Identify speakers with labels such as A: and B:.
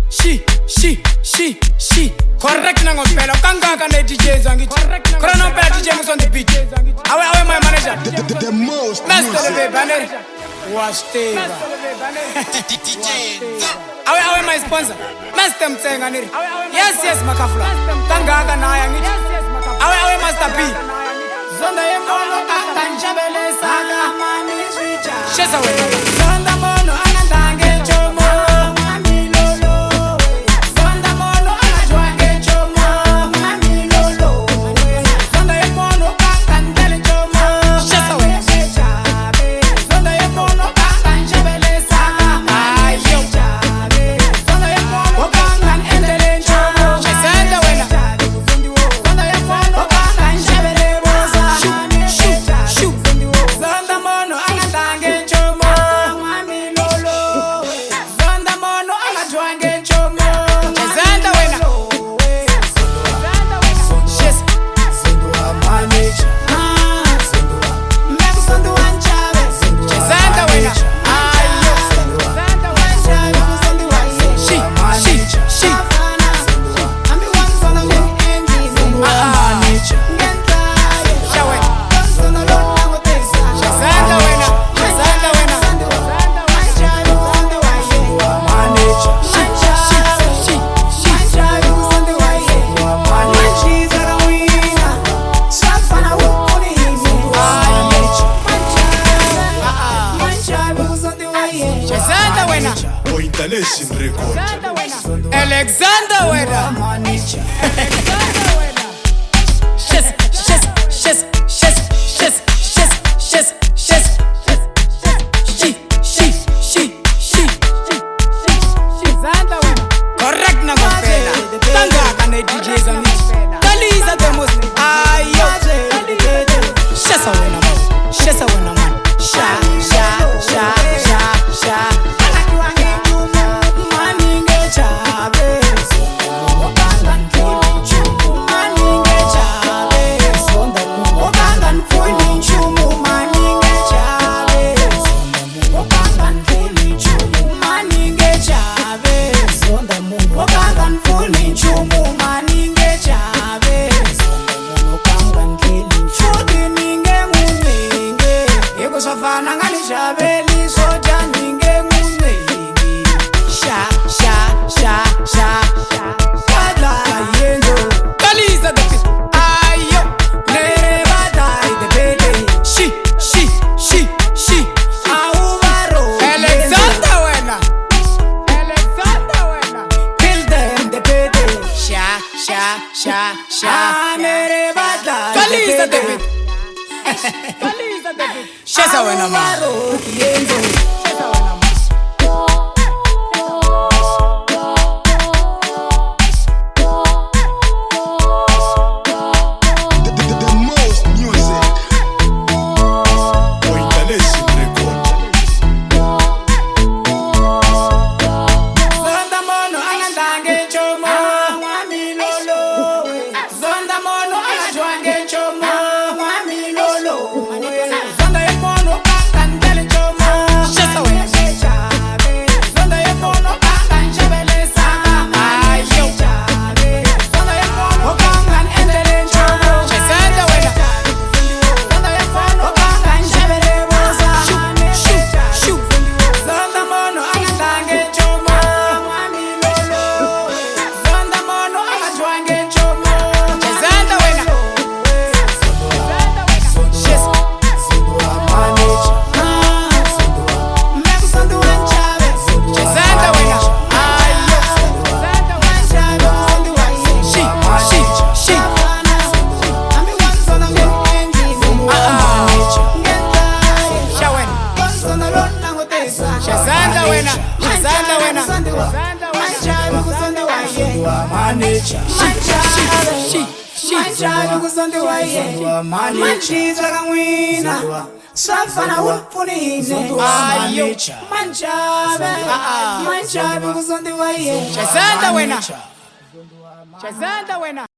A: She. Correct na ngompela. Kangaka ne DJs angithi. Khona nompela DJ on the beat. Awe my manager.
B: The most.
A: Master the banner. Wasteva. DJ. Awe my sponsor. Master Mtsenga niri. Yes Makafula. Kangaka naye angithi. Awe Master P. Zonda yemono akanjabelesa mami swicha. Shesa we. Zonda mono anandange chomo. Alexander Weda. Correct na ngompela. Kangaka ne DJs angithi. Kaliza the most. Ayo. Shesa wena man. Sha. Shesa wena man. Chazanda wena.